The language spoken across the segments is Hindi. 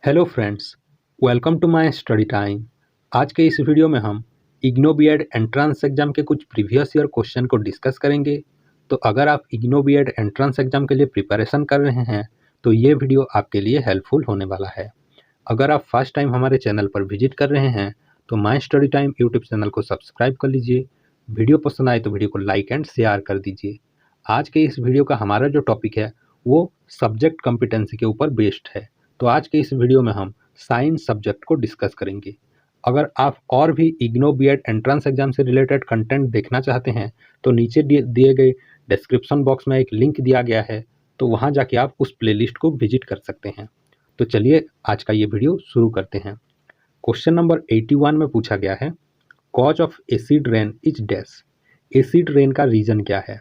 Hello friends, welcome to my study time. आज के इस वीडियो में हम इग्नो बीएड एंट्रेंस एग्जाम के कुछ प्रीवियस ईयर क्वेश्चन को डिस्कस करेंगे। तो अगर आप इग्नो बीएड एंट्रेंस एग्जाम के लिए प्रिपरेशन कर रहे हैं तो ये वीडियो आपके लिए हेल्पफुल होने वाला है। अगर आप फर्स्ट टाइम हमारे चैनल पर विजिट कर रहे हैं तो my study time YouTube channel को सब्सक्राइब कर लीजिए। वीडियो पसंद आए तो वीडियो को लाइक एंड शेयर कर दीजिए। आज के इस वीडियो का हमारा जो टॉपिक है वो सब्जेक्ट कॉम्पिटेंसी के ऊपर बेस्ड है। तो आज के इस वीडियो में हम साइंस सब्जेक्ट को डिस्कस करेंगे। अगर आप और भी इग्नो बीएड एंट्रेंस एग्जाम से रिलेटेड कंटेंट देखना चाहते हैं तो नीचे दिए गए डिस्क्रिप्शन बॉक्स में एक लिंक दिया गया है, तो वहां जाके आप उस प्लेलिस्ट को विजिट कर सकते हैं। तो चलिए आज का ये वीडियो शुरू करते हैं। क्वेश्चन नंबर 81 में पूछा गया है, cause of acid rain is dash. Acid rain का रीजन क्या है?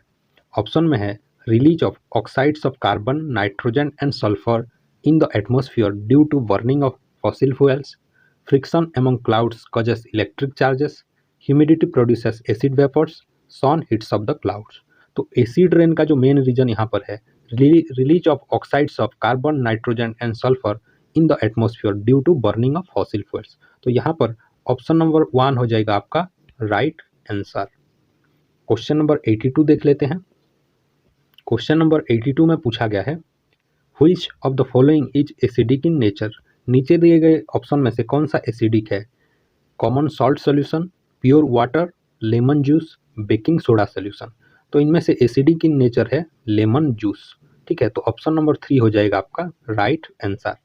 ऑप्शन में है release of oxides of carbon, nitrogen and sulphur in the atmosphere due to burning of fossil fuels, friction among clouds causes electric charges, humidity produces acid vapors, sun heats up the clouds। तो एसिड रेन का जो मेन रीजन यहाँ पर है release of oxides of carbon, nitrogen and sulphur in the atmosphere due to burning of fossil fuels. तो यहाँ पर ऑप्शन नंबर 1 हो जाएगा आपका राइट आंसर। क्वेश्चन नंबर 82 देख लेते हैं। क्वेश्चन नंबर 82 में पूछा गया है, Which of the following is acidic in nature? नीचे दिए गए ऑप्शन में से कौन सा एसिडिक है? Common salt solution, pure water, lemon juice, baking soda solution. तो इनमें से एसिडिक इन नेचर है लेमन जूस। ठीक है, तो ऑप्शन नंबर 3 हो जाएगा आपका राइट आंसर।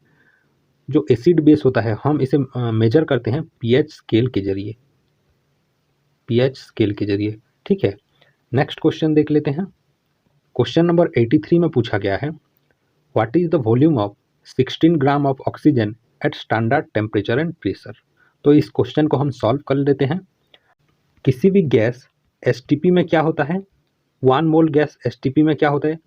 जो एसिड बेस होता है हम इसे मेजर करते हैं पीएच स्केल के जरिए, पीएच स्केल के जरिए। ठीक है, नेक्स्ट क्वेश्चन देख लेते हैं। क्वेश्चन नंबर 83 में पूछा गया है, What is the volume of 16 gram of oxygen at standard temperature and pressure. तो इस क्वेश्चन को हम सॉल्व कर लेते हैं। किसी भी गैस एसटीपी में क्या होता है? 1 मोल गैस एसटीपी में क्या होता है?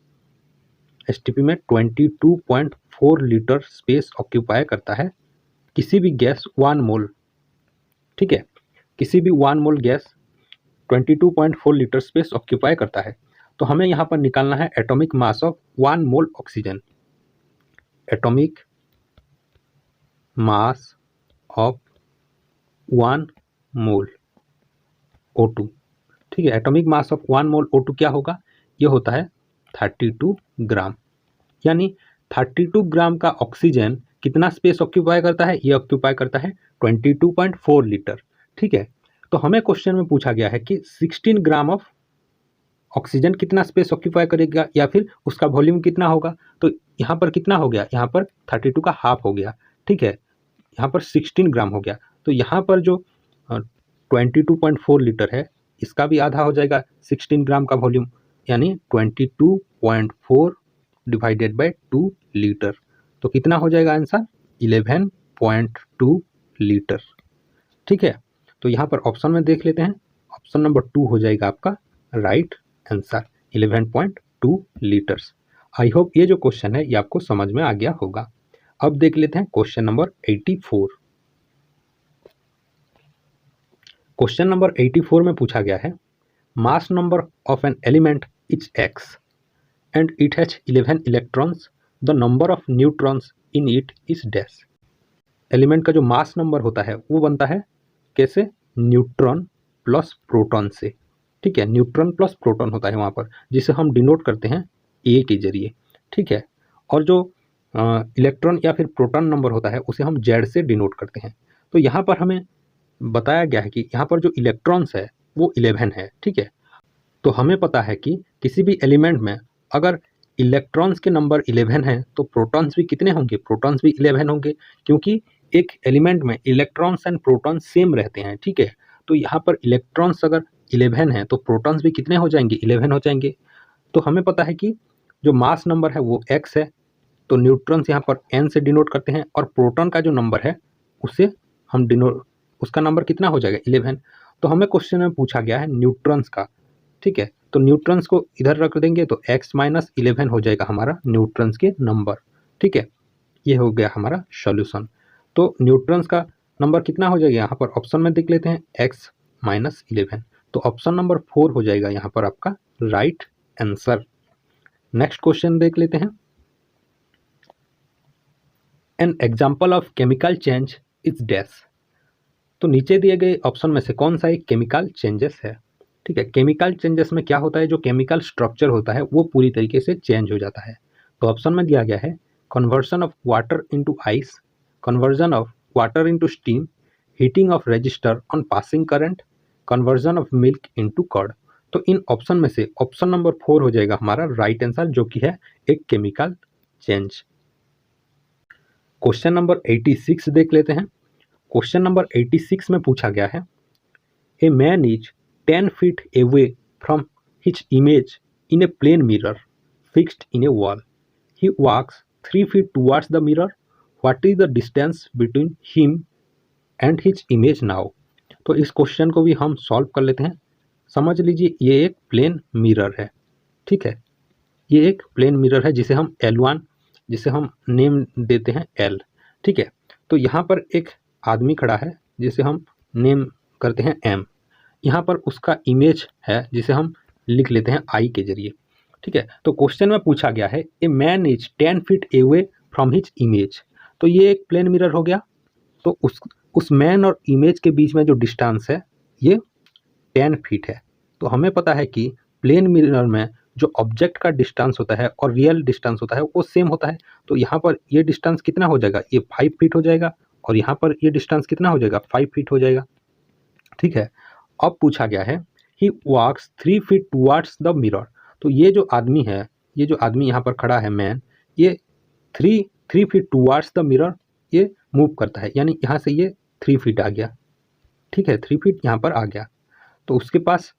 एसटीपी में 22.4 लीटर स्पेस ऑक्यूपाई करता है किसी भी गैस 1 मोल। ठीक है, किसी भी 1 मोल गैस 22.4 लीटर स्पेस ऑक्यूपाई करता है। तो हमें यहाँ पर निकालना है atomic mass of 1 mole oxygen. Atomic mass of 1 mole O2। ठीक है, atomic mass of 1 mole O2 क्या होगा? ये होता है 32 ग्राम। यानी 32 ग्राम का ऑक्सीजन कितना स्पेस ऑक्यूपाई करता है? ये ऑक्यूपाई करता है 22.4 लीटर। ठीक है, तो हमें क्वेश्चन में पूछा गया है कि 16 ग्राम ऑफ ऑक्सीजन कितना स्पेस ऑक्यूपाई करेगा या फिर उसका वॉल्यूम कितना होगा। तो यहाँ पर कितना हो गया? यहाँ पर 32 का हाफ हो गया। ठीक है, यहाँ पर 16 ग्राम हो गया। तो यहाँ पर जो 22.4 लीटर है इसका भी आधा हो जाएगा 16 ग्राम का वॉल्यूम, यानी 22.4 डिवाइडेड बाय 2 लीटर। तो कितना हो जाएगा आंसर? 11.2 लीटर। ठीक है, तो यहाँ पर ऑप्शन में देख लेते हैं। ऑप्शन नंबर 2 हो जाएगा आपका राइट आंसर, 11.2 लीटर्स। आई होप ये जो क्वेश्चन है ये आपको समझ में आ गया होगा। अब देख लेते हैं क्वेश्चन नंबर 84। क्वेश्चन नंबर 84 में पूछा गया है, mass number of an element is x and it has 11 electrons, the number of neutrons in it is dash. Element का जो मास नंबर होता है वो बनता है कैसे? न्यूट्रॉन प्लस प्रोटॉन से। ठीक है, न्यूट्रॉन प्लस प्रोटॉन होता है वहाँ पर, जिसे हम डिनोट करते हैं ए के जरिए। ठीक है, और जो इलेक्ट्रॉन या फिर प्रोटॉन नंबर होता है उसे हम जेड से डिनोट करते हैं। तो यहाँ पर हमें बताया गया है कि यहाँ पर जो इलेक्ट्रॉन्स है वो 11 है। ठीक है, तो हमें पता है कि किसी भी एलिमेंट में अगर इलेक्ट्रॉन्स के नंबर 11 हैं तो प्रोटॉन्स भी कितने होंगे? प्रोटॉन्स भी 11 होंगे, क्योंकि एक एलिमेंट में इलेक्ट्रॉन्स एंड प्रोटॉन्स सेम रहते हैं। ठीक है, तो यहाँ पर इलेक्ट्रॉन्स अगर 11 हैं तो प्रोटॉन्स भी कितने हो जाएंगे? 11 हो जाएंगे। तो हमें पता है कि जो मास नंबर है वो x है, तो न्यूट्रॉन्स यहाँ पर n से डिनोट करते हैं, और प्रोटॉन का जो नंबर है उसे हम डिनोट, उसका नंबर कितना हो जाएगा? 11। तो हमें क्वेश्चन में पूछा गया है न्यूट्रॉन्स का। ठीक है, तो न्यूट्रॉन्स को इधर रख देंगे तो x माइनस 11 हो जाएगा हमारा न्यूट्रॉन्स के नंबर। ठीक है, ये हो गया हमारा सॉल्यूशन। तो न्यूट्रॉन्स का नंबर कितना हो जाएगा? यहाँ पर ऑप्शन में देख लेते हैं x माइनस 11। तो ऑप्शन नंबर 4 हो जाएगा यहाँ पर आपका राइट आंसर। नेक्स्ट क्वेश्चन देख लेते हैं। An example of chemical change is dash. तो नीचे दिए गए ऑप्शन में से कौन सा एक केमिकल चेंजेस है? ठीक है, केमिकल चेंजेस में क्या होता है, जो केमिकल स्ट्रक्चर होता है वो पूरी तरीके से चेंज हो जाता है। तो ऑप्शन में दिया गया है conversion of water into ice, conversion of water into steam, heating of register on passing current, conversion of milk into curd. तो इन ऑप्शन में से ऑप्शन नंबर 4 हो जाएगा हमारा राइट आंसर, जो कि है एक केमिकल चेंज। क्वेश्चन नंबर 86 देख लेते हैं। क्वेश्चन नंबर 86 में पूछा गया है a man is 10 feet away from his image in a plane mirror fixed in a wall. He walks 3 feet towards the mirror. What is the distance between him and his image now? तो इस क्वेश्चन को भी हम सॉल्व कर लेते हैं। समझ लीजिए ये एक प्लेन मिरर है, ठीक है, ये एक प्लेन मिरर है जिसे हम L1, जिसे हम नेम देते हैं L, ठीक है। तो यहाँ पर एक आदमी खड़ा है जिसे हम नेम करते हैं M। यहाँ पर उसका इमेज है जिसे हम लिख लेते हैं I के जरिए, ठीक है। तो क्वेश्चन में पूछा गया है a man is 10 feet away from his image. तो ये एक प्लेन मिरर हो गया। तो उस मैन और इमेज के बीच में जो डिस्टेंस है ये 10 feet है। तो हमें पता है कि प्लेन मिरर में जो ऑब्जेक्ट का डिस्टेंस होता है और रियल डिस्टेंस होता है वो सेम होता है। तो यहाँ पर ये डिस्टेंस कितना हो जाएगा, ये 5 feet हो जाएगा, और यहाँ पर ये डिस्टेंस कितना हो जाएगा, 5 feet हो जाएगा, ठीक है। अब पूछा गया है ही वॉक्स 3 feet टूवर्ड्स द मिरर। तो ये जो आदमी है, ये जो आदमी यहाँ पर खड़ा है मैन, ये 3 feet टूवर्ड्स द मिरर ये मूव करता है, यानी यहाँ से ये 3 feet आ गया, ठीक है, 3 feet यहाँ पर आ गया। तो उसके पास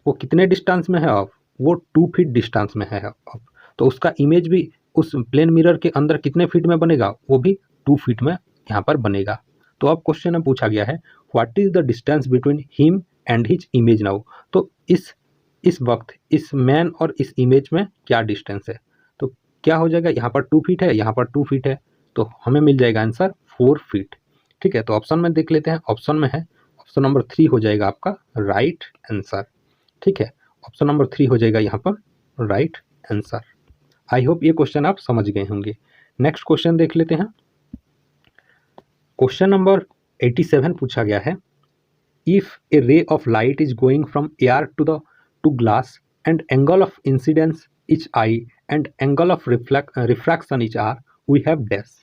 वो कितने डिस्टेंस में है अब, वो 2 feet डिस्टेंस में है अब। तो उसका इमेज भी उस प्लेन मिरर के अंदर कितने फीट में बनेगा, वो भी 2 feet में यहाँ पर बनेगा। तो अब क्वेश्चन में पूछा गया है what is the distance between him and his image now. तो इस वक्त इस मैन और इस इमेज में क्या डिस्टेंस है, तो क्या हो जाएगा, यहाँ पर 2 feet है, यहाँ पर 2 feet है, तो हमें मिल जाएगा आंसर 4 feet, ठीक है। तो ऑप्शन में देख लेते हैं, ऑप्शन में है ऑप्शन नंबर 3 हो जाएगा आपका राइट आंसर, ठीक है। ऑप्शन नंबर 3 हो जाएगा यहाँ पर राइट आंसर। आई होप ये क्वेश्चन आप समझ गए होंगे। नेक्स्ट क्वेश्चन देख लेते हैं। क्वेश्चन नंबर 87 पूछा गया है if a ray of light is going from air to glass and angle of incidence is I and angle of refraction is R, we have dash.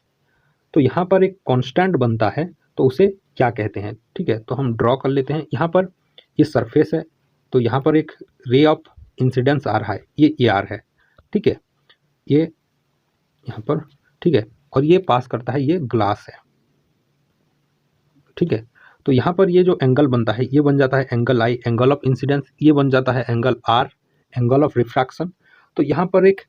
तो यहाँ पर एक कांस्टेंट बनता है, तो उसे क्या कहते हैं, ठीक है। तो हम ड्रॉ कर लेते हैं। यहाँ पर ये सरफेस है, तो यहाँ पर एक रे ऑफ इंसिडेंस आ रहा है, ये ए आर है, ठीक है, ये यहाँ पर, ठीक है, और ये पास करता है, ये ग्लास है, ठीक है। तो यहाँ पर ये जो एंगल बनता है ये बन जाता है angle I, angle of incidence, ये बन जाता है angle R, angle of refraction. तो यहाँ पर एक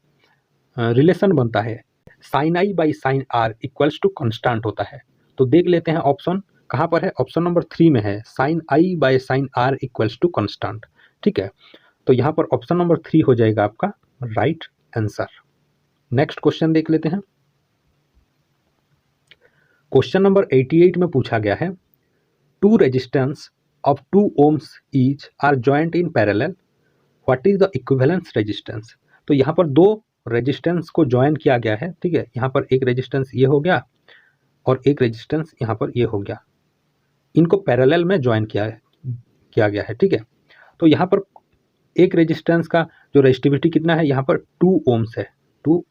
रिलेशन बनता है sine I by sine R equals to constant होता है। तो देख लेते हैं ऑप्शन कहाँ पर है, ऑप्शन नंबर 3 में है sine I by sine R equals to constant, ठीक है। तो यहाँ पर ऑप्शन नंबर 3 हो जाएगा आपका राइट आंसर। नेक्स्ट क्वेश्चन देख लेते हैं। क्वेश्चन नंबर 88 में पूछा गया है two resistance of 2 ohms each are joint in parallel, what is the equivalence resistance. तो यहाँ पर 2 रेजिस्टेंस को ज्वाइन किया गया है, ठीक है। यहाँ पर एक रेजिस्टेंस ये हो गया और एक रेजिस्टेंस यहाँ पर ये हो गया, इनको पैरेलल में ज्वाइन किया गया है, ठीक है। तो यहाँ पर एक रेजिस्टेंस का जो रेजिस्टिविटी कितना है, यहाँ पर 2 ohms है, 2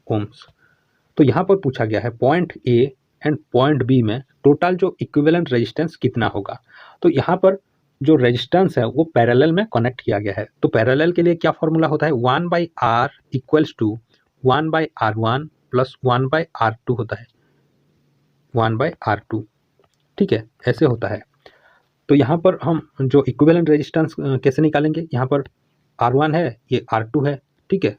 ohms। तो यहाँ पर पूछा गया है point A and point B में टोटल जो इक्विवेलेंट रेजिस्टेंस कितना होगा। तो यहाँ पर जो रेजिस्टेंस है वो पैरेलल में कनेक्ट किया गया है। तो पैरेलल के लिए क्या फॉर्मूला होता है, 1/r equals to 1/r1 plus 1/r2 होता है, 1/r2, ठीक है, ऐसे होता है। तो यहाँ पर हम जो इक्विवेलेंट रेजिस्टेंस कैसे निकालेंगे, यहाँ पर R1 है, ये R2 है, ठीक है।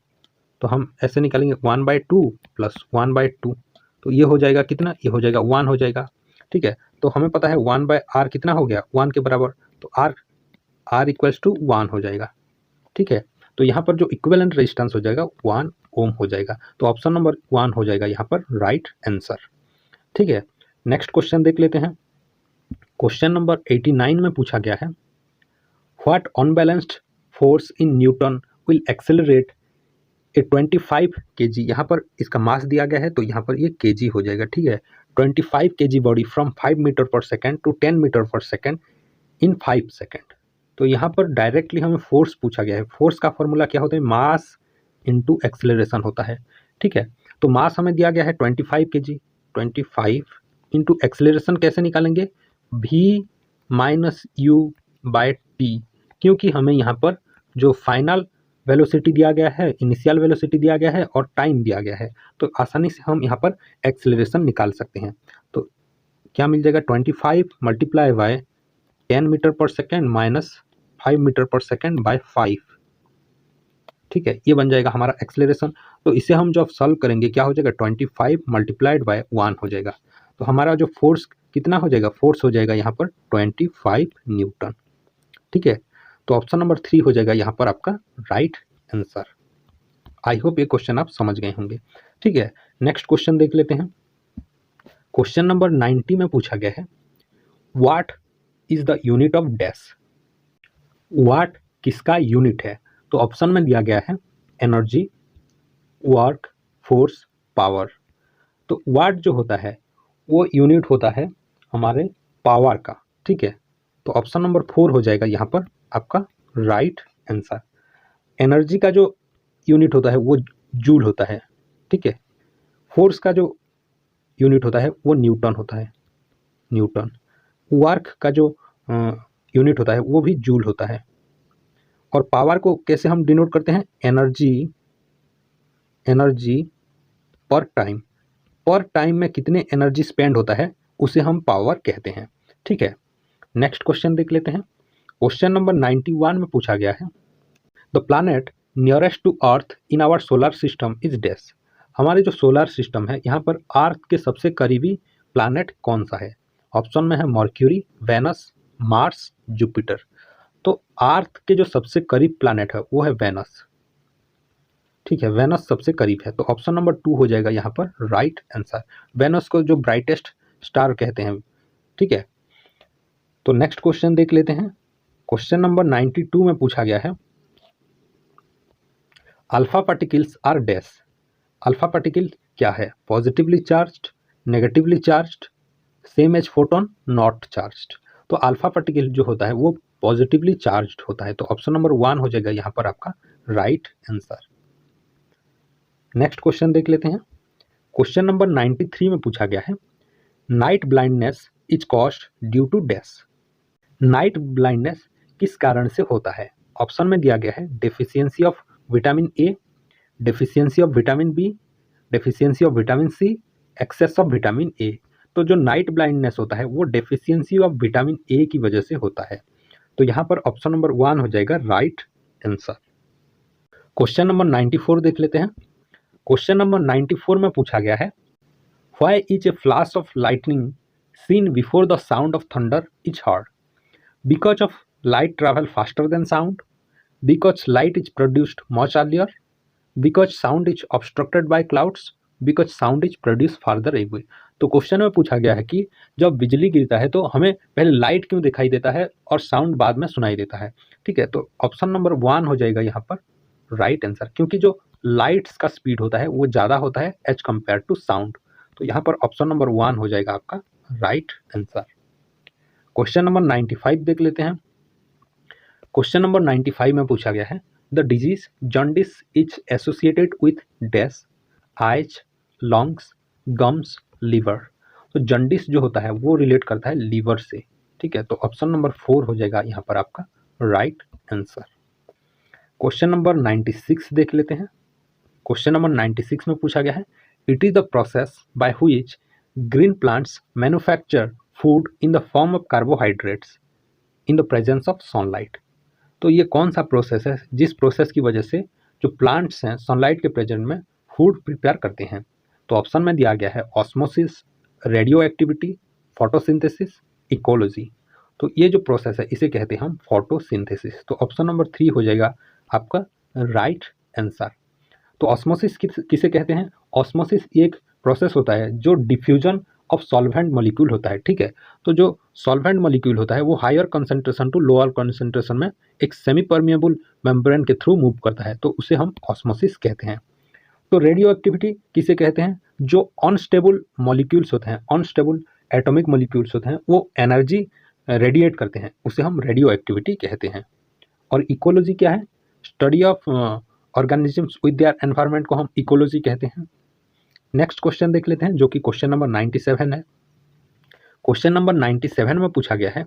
तो हम ऐसे निकालेंगे 1/2 प्लस 1/2, तो ये हो जाएगा कितना, ये हो जाएगा 1 हो जाएगा, ठीक है। तो हमें पता है 1/r कितना हो गया, 1 के बराबर, तो r इक्वल्स टू 1 हो जाएगा, ठीक है। तो यहाँ पर जो इक्विवेलेंट रेजिस्टेंस हो जाएगा 1 ओम हो जाएगा। तो ऑप्शन नंबर 1 हो जाएगा यहाँ पर राइट आंसर, ठीक है। नेक्स्ट क्वेश्चन देख लेते हैं। क्वेश्चन नंबर 89 में पूछा गया है what unbalanced force in newton will accelerate ये 25 kg यहाँ पर इसका मास दिया गया है, तो यहाँ पर ये kg हो जाएगा, ठीक है। 25 kg बॉडी फ्रॉम 5 मीटर पर सेकेंड टू 10 मीटर पर सेकेंड इन 5 सेकेंड। तो यहाँ पर डायरेक्टली हमें फोर्स पूछा गया है। फोर्स का फॉर्मूला क्या होता है? मास इंटू एक्सेलरेशन होता है, ठीक है। तो मास हमें दिया गया है 25 kg, 25 इंटू एक्सेलरेशन कैसे निकालेंगे? v minus U by T, क्योंकि हमें यहाँ पर जो फाइनल वेलोसिटी दिया गया है, इनिशियल वेलोसिटी दिया गया है और टाइम दिया गया है, तो आसानी से हम यहाँ पर एक्सेलरेशन निकाल सकते हैं। तो क्या मिल जाएगा? 25 मल्टीप्लाई बाय 10 मीटर पर सेकेंड माइनस 5 मीटर पर सेकेंड बाय 5, ठीक है। ये बन जाएगा हमारा एक्सेलरेशन। तो इसे हम जब सॉल्व करेंगे क्या हो जाएगा? 25 मल्टीप्लाइड बाय 1 हो जाएगा। तो हमारा जो फोर्स कितना हो जाएगा? फोर्स हो जाएगा यहाँ पर 25 न्यूटन, ठीक है। तो ऑप्शन नंबर 3 हो जाएगा यहाँ पर आपका राइट आंसर। आई होप ये क्वेश्चन आप समझ गए होंगे, ठीक है। नेक्स्ट क्वेश्चन देख लेते हैं। क्वेश्चन नंबर 90 में पूछा गया है what is the unit of dash. What किसका यूनिट है? तो ऑप्शन में दिया गया है एनर्जी, वर्क, फोर्स, पावर। तो वाट जो होता है वो यूनिट होता है हमारे पावर का, ठीक है। तो ऑप्शन नंबर 4 हो जाएगा यहाँ पर आपका राइट आंसर। एनर्जी का जो यूनिट होता है वो जूल होता है, ठीक है। फोर्स का जो यूनिट होता है वो न्यूटन होता है, न्यूटन। वर्क का जो यूनिट होता है वो भी जूल होता है। और पावर को कैसे हम डिनोट करते हैं? एनर्जी, एनर्जी पर टाइम। पर टाइम में कितने एनर्जी स्पेंड होता है उसे हम पावर कहते हैं, ठीक है। नेक्स्ट क्वेश्चन देख लेते हैं। क्वेश्चन नंबर 91 में पूछा गया है the planet nearest to earth in our solar system is dash. हमारे जो सोलर सिस्टम है यहाँ पर अर्थ के सबसे करीबी प्लैनेट कौन सा है? ऑप्शन में है मर्क्यूरी, वेनस, मार्स, जुपिटर। तो अर्थ के जो सबसे करीब प्लैनेट है वो है वेनस, ठीक है। वेनस सबसे करीब है, तो ऑप्शन नंबर 2 हो जाएगा यहाँ पर राइट आंसर। वेनस को जो ब्राइटेस्ट स्टार कहते हैं, ठीक है। तो नेक्स्ट क्वेश्चन देख लेते हैं। क्वेश्चन नंबर 92 में पूछा गया है alpha particles are dash. Alpha particle क्या है? Positively charged, negatively charged, same as photon, not charged. तो अल्फा पार्टिकल जो होता है वो पॉजिटिवली चार्ज्ड होता है, तो ऑप्शन नंबर 1 हो जाएगा यहाँ पर आपका राइट आंसर। नेक्स्ट क्वेश्चन देख लेते हैं। क्वेश्चन नंबर 93 में पूछा गया है night blindness is caused due to dash. Night blindness किस कारण से होता है? ऑप्शन में दिया गया है deficiency of vitamin A, deficiency of vitamin B, deficiency of vitamin C, excess of vitamin A. तो जो नाइट ब्लाइंडनेस होता है वो डेफिशिएंसी ऑफ विटामिन ए की वजह से होता है, तो यहाँ पर ऑप्शन नंबर 1 हो जाएगा राइट आंसर। क्वेश्चन नंबर 94 देख लेते हैं। क्वेश्चन नंबर 94 में पूछा गया है why is a flash of lightning seen before the sound of thunder is heard. Because of light travel faster than sound, because light is produced much earlier, because sound is obstructed by clouds, because sound is produce farther away. तो क्वेश्चन में पूछा गया है कि जब बिजली गिरता है तो हमें पहले लाइट क्यों दिखाई देता है और साउंड बाद में सुनाई देता है, ठीक है। तो ऑप्शन नंबर 1 हो जाएगा यहाँ पर राइट आंसर, क्योंकि जो लाइट्स का स्पीड होता है वो ज़्यादा होता है एज कम्पेयर टू साउंड। तो यहाँ पर ऑप्शन नंबर 1 हो जाएगा आपका राइट आंसर। क्वेश्चन नंबर 95 देख लेते हैं। क्वेश्चन नंबर 95 में पूछा गया है the disease jaundice is associated with dash, eyes, lungs, gums, liver. तो जॉन्डिस जो होता है वो रिलेट करता है लीवर से, ठीक है। तो ऑप्शन नंबर 4 हो जाएगा यहाँ पर आपका राइट आंसर। क्वेश्चन नंबर 96 देख लेते हैं। क्वेश्चन नंबर 96 में पूछा गया है it is the process by which green plants manufacture food in the form of carbohydrates in the presence of sunlight. तो ये कौन सा प्रोसेस है जिस प्रोसेस की वजह से जो प्लांट्स हैं सनलाइट के प्रेजेंट में फूड प्रिपेयर करते हैं? तो ऑप्शन में दिया गया है osmosis, radio activity, photosynthesis, ecology. तो ये जो प्रोसेस है इसे कहते हैं हम फोटोसिंथेसिस। तो ऑप्शन नंबर 3 हो जाएगा आपका राइट आंसर। तो ऑस्मोसिस किसे कहते हैं? ऑस्मोसिस एक प्रोसेस होता है जो डिफ्यूजन ऑफ सॉल्वेंट मॉलिक्यूल होता है, ठीक है। तो जो सॉल्वेंट मॉलिक्यूल होता है वो higher concentration to lower concentration में एक सेमी परमिएबल मेम्ब्रेन के थ्रू मूव करता है, तो उसे हम ऑस्मोसिस कहते हैं। तो रेडियो एक्टिविटी किसे कहते हैं? जो अनस्टेबल मॉलिक्यूल्स होते हैं, अनस्टेबल एटॉमिक मॉलिक्यूल्स होते हैं, वो एनर्जी रेडिएट करते हैं, उसे हम रेडियो एक्टिविटी कहते हैं। और इकोलॉजी क्या है? Study of organisms with their environment को हम इकोलॉजी कहते हैं। नेक्स्ट क्वेश्चन देख लेते हैं, जो कि क्वेश्चन नंबर 97 है। क्वेश्चन नंबर 97 में पूछा गया है,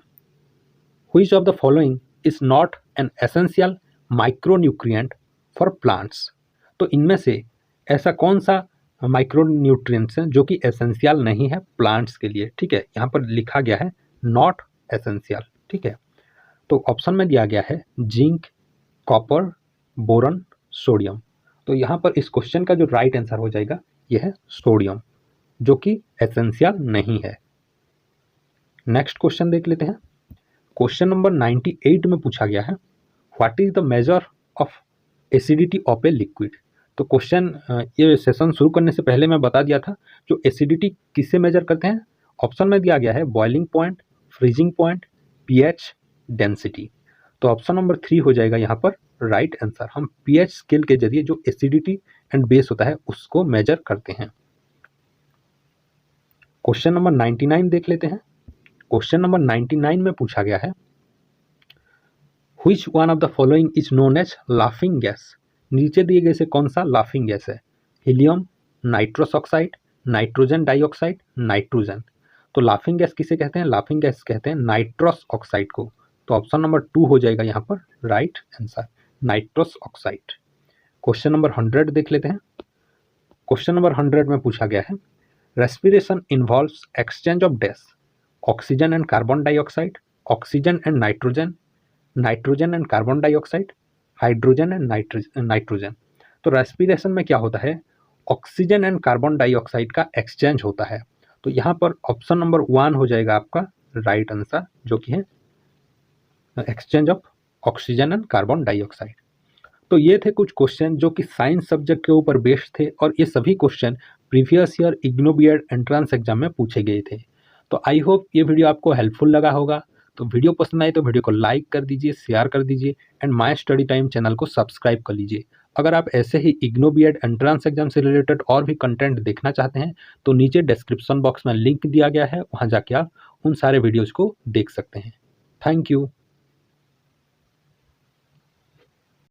which of the following is not an essential micronutrient for plants? तो इनमें से ऐसा कौन सा माइक्रोन्यूट्रिएंट्स हैं जो कि एसेंशियल नहीं है प्लांट्स के लिए, ठीक है। यहाँ पर लिखा गया है नॉट एसेंशियल, ठीक है। तो ऑप्शन में दिया गया है जिंक, कॉपर, बोरन, सोडियम। तो यहाँ पर इस क्वेश्चन का जो राइट आंसर हो जाएगा यह है सोडियम, जो कि एसेंशियल नहीं है। नेक्स्ट क्वेश्चन देख लेते हैं। क्वेश्चन नंबर 98 में पूछा गया है, what is the measure of acidity of a liquid? तो क्वेश्चन ये सेशन शुरू करने से पहले मैं बता दिया था, जो एसिडिटी किससे मेजर करते हैं। ऑप्शन में दिया गया है boiling point, freezing point, pH, density. तो ऑप्शन नंबर 3 हो जाएगा यहाँ पर राइट आंसर। हम पीएच स्केल के जरिए जो एसिडिटी एंड बेस होता है उसको मेजर करते हैं। क्वेश्चन नंबर 99 देख लेते हैं। क्वेश्चन नंबर 99 में पूछा गया है, which one of the following is known as laughing gas? नीचे दिए गए से कौन सा लाफिंग गैस है? Helium, nitrous oxide, nitrogen dioxide, nitrogen. तो लाफिंग गैस किसे कहते हैं? लाफिंग गैस कहते हैं नाइट्रस ऑक्साइड को। तो ऑप्शन नंबर 2 हो जाएगा यहाँ पर right answer, nitrous oxide. Question number 100 देख लेते हैं। क्वेश्चन नंबर 100 में पूछा गया है, respiration involves exchange of dash, oxygen and carbon dioxide, oxygen and nitrogen, nitrogen and carbon dioxide, hydrogen and nitrogen. तो रेस्पिरेशन में क्या होता है? ऑक्सीजन एंड कार्बन डाइऑक्साइड का एक्सचेंज होता है। तो यहाँ पर ऑप्शन नंबर 1 हो जाएगा आपका राइट आंसर, जो कि है exchange of oxygen and carbon dioxide. तो ये थे कुछ क्वेश्चन जो कि साइंस सब्जेक्ट के ऊपर बेस्ड थे, और ये सभी question previous year IGNOU BEd entrance exam में पूछे गए थे। तो आई होप ये वीडियो आपको हेल्पफुल लगा होगा। तो वीडियो पसंद आए तो वीडियो को लाइक कर दीजिए, शेयर कर दीजिए and my study time channel को सब्सक्राइब कर लीजिए। अगर आप ऐसे ही इग्नो बीएड एंट्रेंस एग्जाम से रिलेटेड और भी कंटेंट देखना चाहते हैं तो नीचे डिस्क्रिप्शन बॉक्स में लिंक दिया गया है, वहाँ जाके आप उन सारे वीडियोज़ को देख सकते हैं। Thank you.